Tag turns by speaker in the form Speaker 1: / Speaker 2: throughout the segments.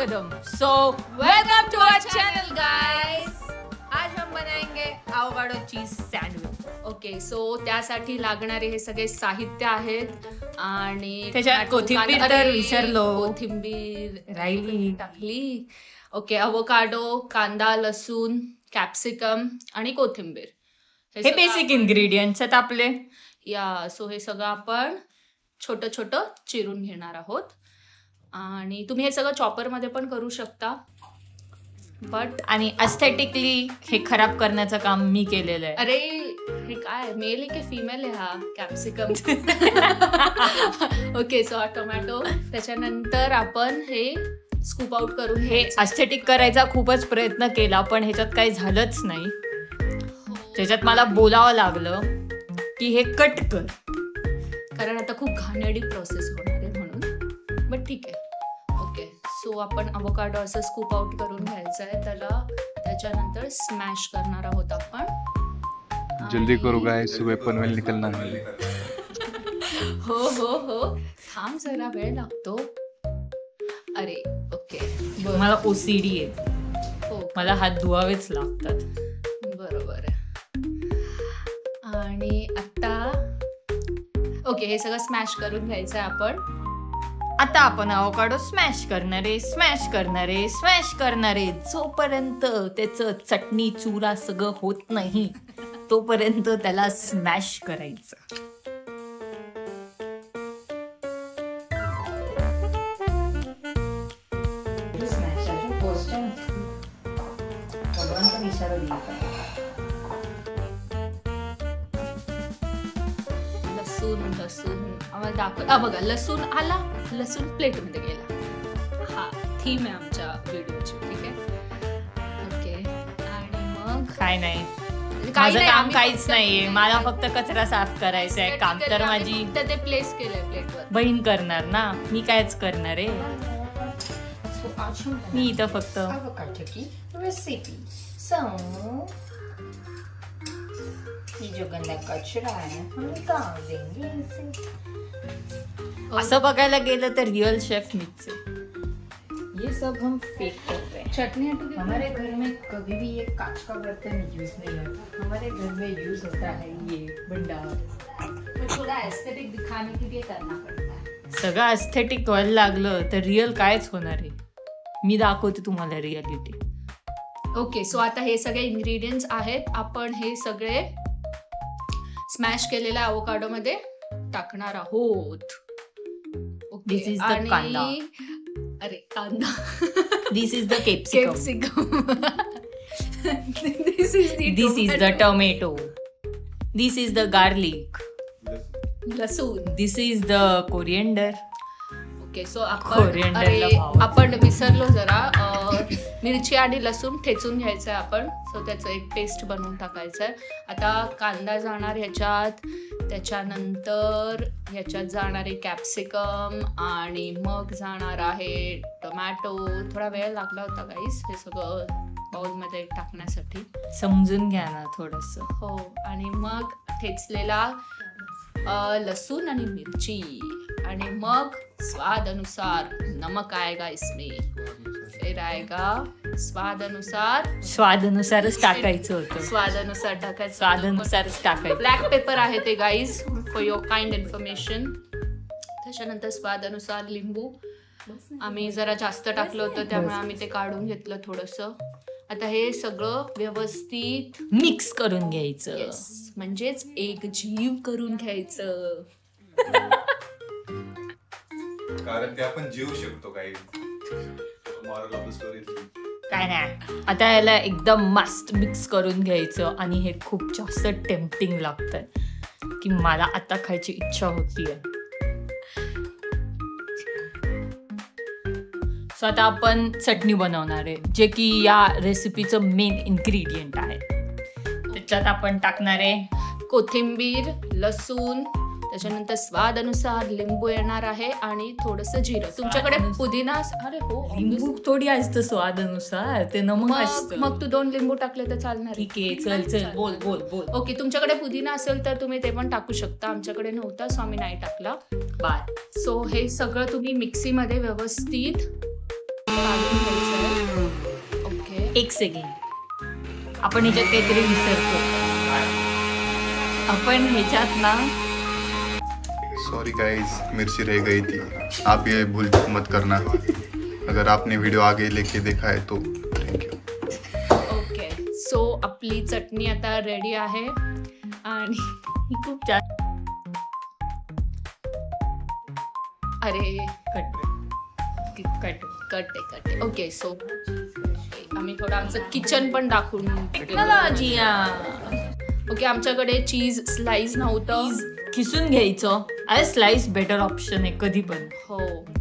Speaker 1: स्वागतम। So welcome to our channel guys.
Speaker 2: आज हम बनाएंगे avocado cheese sandwich.
Speaker 1: Okay, so त्यासाठी लागणारे हे सगळे साहित्य आहेत आणि
Speaker 2: त्याच्यात कोथिंबीर तर विसरलो,
Speaker 1: कोथिंबीर
Speaker 2: राहिली
Speaker 1: टाकली। ओके, एवोकाडो, कांदा, लसूण, कॅप्सिकम आणि कोथिंबीर
Speaker 2: हे बेसिक इन्ग्रेडियंट्स आहेत आपले।
Speaker 1: सो हे सगळं आपण छोटं छोटं चिरून घेणार आहोत आणि तुम्ही हे सगळं चॉपर मध्ये पण करू शकता, बट
Speaker 2: आणि एस्थेटिकली हे खराब करण्याचं काम मी केलेलं आहे।
Speaker 1: अरे हे काय मेल आहे की फिमेल आहे हा कॅप्सिकम? ओके, सो हा टोमॅटो, त्याच्यानंतर आपण हे स्कूप आउट करून
Speaker 2: हे एस्थेटिक करायचा खूपच प्रयत्न केला पण ह्याच्यात काही झालंच नाही। त्याच्यात मला बोलावं लागलं की हे कट कर,
Speaker 1: कारण आता खूप घाणेरडी प्रोसेस होणार आहे म्हणून, बट ठीक आहे। ओके, सो आपण अवोकाडो असं स्कूप आउट करून घ्यायचं आहे, त्याच्यानंतर स्मॅश करणार आहोत आपण।
Speaker 3: जल्दी करो गाइस, सुबह पनवेल निकलना है।
Speaker 1: हो हो हो, थांब जरा, वेळ लागतो। अरे ओके,
Speaker 2: मला ओसीडी आहे,
Speaker 1: हो
Speaker 2: मला हात धुवावेच लागतात।
Speaker 1: बरोबर आहे। आणि आता ओके, हे सगळं स्मॅश करून घ्यायचं आहे आपण।
Speaker 2: आता आपण अवोकाडो स्मॅश करणारे जोपर्यंत त्याचं चटणी चुरा सगळं होत नाही तोपर्यंत त्याला स्मॅश करायचं।
Speaker 1: लसूण आम्हाला दाखव, बघा लसूण आला, लसूण प्लेट मध्ये गेला। हा थीम आहे आमच्या व्हिडिओची, ठीक आहे। ओके, आणि मग
Speaker 2: काय नाही, माझं काम काहीच नाहीये, मला फक्त कचरा साफ करायचा आहे। काम तर माझी
Speaker 1: ते प्लेस केलंय प्लेटवर,
Speaker 2: बहीण करणार ना, मी कायच करणार आहे। मी इथं फक्त
Speaker 4: रेसिपी। ये जो गंदा कचरा है हम निकाल देंगे इसे।
Speaker 2: असं बघायला गेलं तर रियल शेफ मीच है।
Speaker 4: ये सब हम फेक करते हैं।
Speaker 1: चटनी
Speaker 4: हमारे घर में कभी भी ये कांच का बर्तन यूज नहीं होता, हमारे घर में यूज होता है ये भंडार।
Speaker 1: थोड़ा एस्थेटिक दिखाने के लिए करना पड़ता है।
Speaker 2: सगळं एस्थेटिक व्हायला लागलं तर रियल कायच होणार आहे। मी दाखवते तुम्हाला रियालिटी।
Speaker 1: ओके, सो आता हे सगळे इन्ग्रेडियंट्स आहेत, आपण हे सगळे स्मॅश केलेल्या अवोकाडो मध्ये टाकणार आहोत।
Speaker 2: This is the कांदा।
Speaker 1: अरे कांदा,
Speaker 2: this is the
Speaker 1: capsicum,
Speaker 2: this is the tomato, this is the garlic,
Speaker 1: लसूण,
Speaker 2: this is the coriander.
Speaker 1: Okay, so आपण विसरलो जरा, मिरची आणि लसूण ठेचून घ्यायचं आहे आपण, सो त्याचं एक पेस्ट बनवून टाकायचं आहे। आता कांदा जाणार ह्याच्यात, त्याच्यानंतर ह्याच्यात जाणार आहे कॅप्सिकम आणि मग जाणार आहे टोमॅटो। थोडा वेळ लागला होता गाईस हे सगळं बाउलमध्ये टाकण्यासाठी,
Speaker 2: समजून घ्या ना थोडस।
Speaker 1: हो, आणि मग ठेचलेला लसूण आणि मिरची, आणि मग स्वाद अनुसार नमक आएगा इसमें, फिर आएगा
Speaker 2: स्वादानुसारच टाकायचं होतं,
Speaker 1: स्वादानुसार टाकायचं,
Speaker 2: स्वादानुसारच टाकायचं।
Speaker 1: ब्लॅक पेपर आहे ते guys, for your kind information. त्याच्यानंतर स्वादानुसार लिंबू, आम्ही जरा जास्त टाकलं होतं त्यामुळे आम्ही ते काढून घेतलं थोडंसं। आता हे सगळं व्यवस्थित
Speaker 2: मिक्स करून घ्यायचं,
Speaker 1: म्हणजेच एक जीव करून घ्यायचं,
Speaker 3: कारण ते आपण जीव शकतो काही। मॉरल ऑफ द स्टोरी
Speaker 2: काय नाही, आता याला एकदम मस्त मिक्स करून घ्यायचं। आणि हे खूप जास्त टेम्पटिंग लागतं की मला आता खायची इच्छा होतीये। सो आता आपण चटणी बनवणार आहे, जे की या रेसिपीचं मेन इन्ग्रेडियंट आहे। त्याच्यात आपण टाकणार आहे
Speaker 1: कोथिंबीर, लसूण, त्याच्यानंतर स्वाद अनुसार लिंबू येणार आहे आणि थोडंसं जिरं। तुमच्याकडे पुदिना, अरे हो,
Speaker 2: लिंबू थोडी असतं स्वादानुसार, ते नमक असतं।
Speaker 1: मग तू 2 लिंबू टाकले तर चालणार?
Speaker 2: ठीक आहे, चल बोल।
Speaker 1: ओके, तुमच्याकडे पुदिना असेल तर तुम्ही ते पण टाकू शकता, आमच्याकडे नव्हता सो आम्ही नाही टाकला।
Speaker 2: बाय।
Speaker 1: सो हे सगळं तुम्ही मिक्सीमध्ये व्यवस्थित काढून
Speaker 2: एक सेकंड, आपण ह्याच्यात काहीतरी विसरतो. आपण ह्याच्यात ना
Speaker 3: सॉरी गाइस, मिर्ची रह गई थी. आप ये भूल मत करना. अगर आपने वीडियो आगे लेके देखा है तो थैंक यू.
Speaker 1: ओके, सो आपली चटणी आता रेडी आहे आणि
Speaker 2: ही खूप जास्त
Speaker 1: अरे
Speaker 2: कट
Speaker 1: कट. ओके, सो आम्ही थोडं आमचं किचन पण दाखवून
Speaker 2: टेक्नॉलॉजी.
Speaker 1: ओके, आमच्याकडे चीज स्लाइस नव्हतं.
Speaker 2: खिसून घ्यायचं. अरे स्लाइस बेटर ऑप्शन आहे कधी पण.
Speaker 1: हो,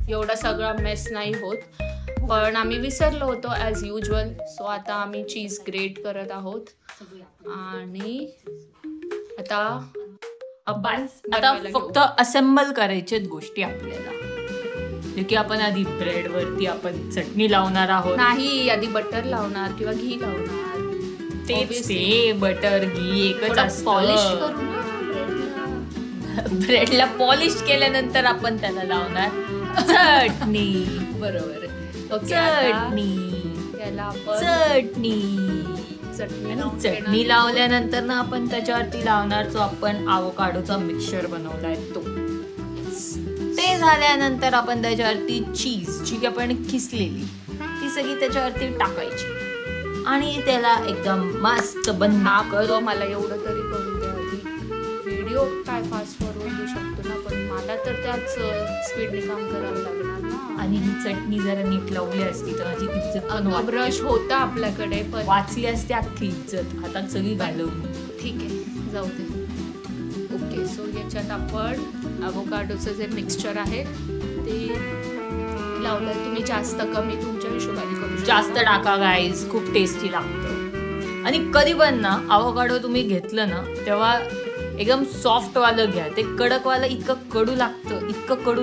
Speaker 1: एवढा सगळा मेस नाही होत, पण आम्ही विसरलो होतो ॲज युजल. सो आता आम्ही चीज ग्रेट करत आहोत आणि आता
Speaker 2: आता फक्त असेंबल करायच्याच गोष्टी आपल्याला. जे की आपण आधी ब्रेड वरती आपण चटणी लावणार आहोत.
Speaker 1: नाही, आधी बटर लावणार किंवा घी लावणार.
Speaker 2: ते बटर घी एकच असतं.
Speaker 1: पॉलिश करू ना
Speaker 2: ब्रेडला पॉलिश केल्यानंतर आपण त्याला लावणार चटणी.
Speaker 1: बरोबर.
Speaker 2: चटणी
Speaker 1: त्याला आपण
Speaker 2: चटणी लावल्यानंतर ना आपण त्याच्यावरती लावणार जो आपण आवोकाडोचा मिक्सचर बनवलाय तो. ते झाल्यानंतर आपण त्याच्यावरती चीज जी आपण खिसलेली ती सगळी त्याच्यावरती टाकायची आणि त्याला एकदम मस्त
Speaker 1: करो. मला एवढं तरी करू द्या आधी. व्हिडिओ काय फास्ट फॉरवर्ड देऊ शकतो ना, पण मला तर त्याच स्पीडने काम करावं लागणार ना.
Speaker 2: आणि ही चटणी जरा नीट लावली असती तर माझी इज्जत पण
Speaker 1: ब्रश होता आपल्याकडे, पण
Speaker 2: वाचली असते अख्खी इज्जत. आता सगळी घालवली.
Speaker 1: ठीक आहे, जाऊ दे. ओके, सो याच्यात आपण अवोकाडोचं जे मिक्सचर आहे ते लावलंय. तुम्ही जास्त कमी तुमच्या हिशोबाने करू शकता.
Speaker 2: जास्त टाका गाईज, खूप टेस्टी लागतं. आणि कधी पण ना अवोकाडो तुम्ही घेतलं ना तेव्हा एकदम सॉफ्ट वालं घ्या. ते कडक वालं इतकं कडू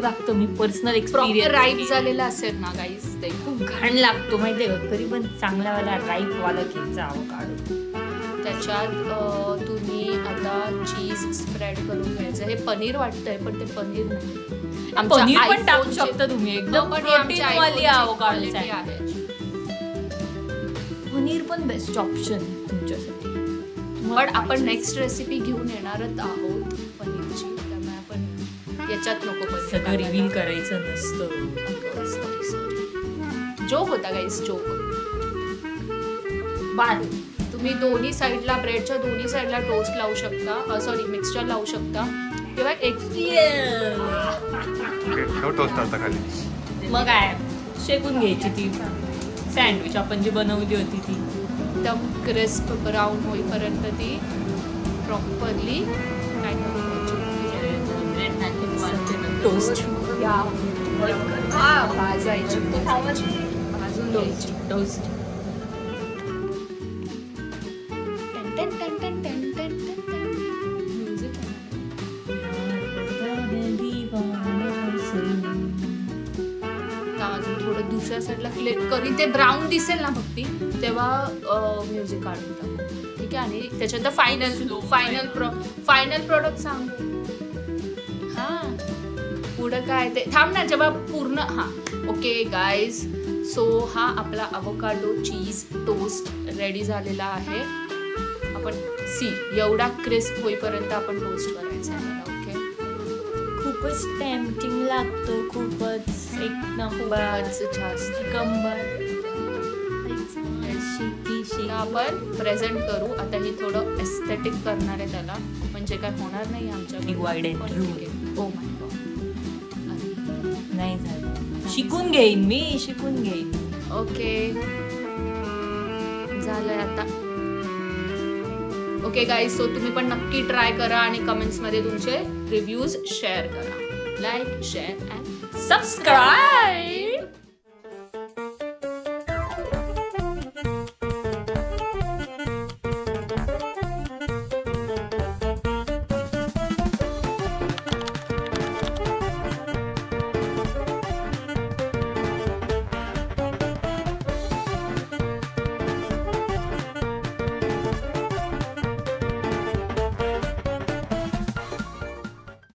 Speaker 2: लागतं. मी पर्सनल एक्सपिरियन्स.
Speaker 1: राईप झालेलं असेल ना गाईज, ते
Speaker 2: खूप घाण लागतो माहितीये का. तरी पण चांगला वाला राईप वाला घ्यायचा अवोकाडो.
Speaker 1: त्याच्यात तुम्ही आता चीज स्प्रेड करून घ्यायचं. हे पनीर वाटतंय पण ते पनीर नाही.
Speaker 2: पनीर पण टाकू शकता तुम्ही. एकदम प्रोटीन वाली अवोकाडो आहे. पनीर पण बेस्ट ऑप्शन तुमच्यासाठी.
Speaker 1: पण आपण नेक्स्ट रेसिपी घेऊन येणारच आहोत पनीरची, त्यामुळे आपण याच्यात नको पण
Speaker 2: सगळं रिव्हील करायचं नसतं.
Speaker 1: जोक होता गाईस, जोक.
Speaker 2: बार
Speaker 1: तुम्ही दोन्ही साईडला, ब्रेडच्या दोन्ही साईडला टोस्ट लावू शकता, सॉरी मिक्सचर लावू शकता किंवा
Speaker 3: टोस्ट आता खाली.
Speaker 2: मग काय शेकून घ्यायची ती सँडविच आपण जी बनवली होती ती
Speaker 1: एकदम क्रिस्प ब्राऊन होईपर्यंत ती प्रॉपरली काय
Speaker 2: टोस्ट
Speaker 1: भाजायची, भाजून घ्यायची.
Speaker 2: टोस्ट
Speaker 1: थोडं दुसऱ्या साईडला क्लिक करून ते ब्राऊन दिसेल ना भक्ती, तेव्हा म्युझिक काढून टाकू. ठीक आहे. आणि त्याच्यात फायनल प्रोडक्ट सांगू. हा, पुढं काय ते थांब ना, जेव्हा पूर्ण. हा, ओके गाईज, सो हा आपला अवोकाडो चीज टोस्ट रेडी झालेला आहे. आपण एवढा क्रिस्प होईपर्यंत आपण टोस्ट करायचा आहे. ओके,
Speaker 2: खूपच टेम्पटिंग लागतो. खूपच एक नंबर
Speaker 1: जास्त
Speaker 2: कंबर.
Speaker 1: आपण प्रेझेंट करू. आता ही थोडं एस्थेटिक करणार आहे त्याला, म्हणजे काय होणार नाही आमच्या.
Speaker 2: ओ माय गॉड, नाही झालं. शिकून घेईन.
Speaker 1: ओके, झालंय आता. ओके गाईज, सो तुम्ही पण नक्की ट्राय करा आणि कमेंट्समध्ये तुमचे रिव्ह्यूज शेअर करा. Like, share and
Speaker 2: subscribe.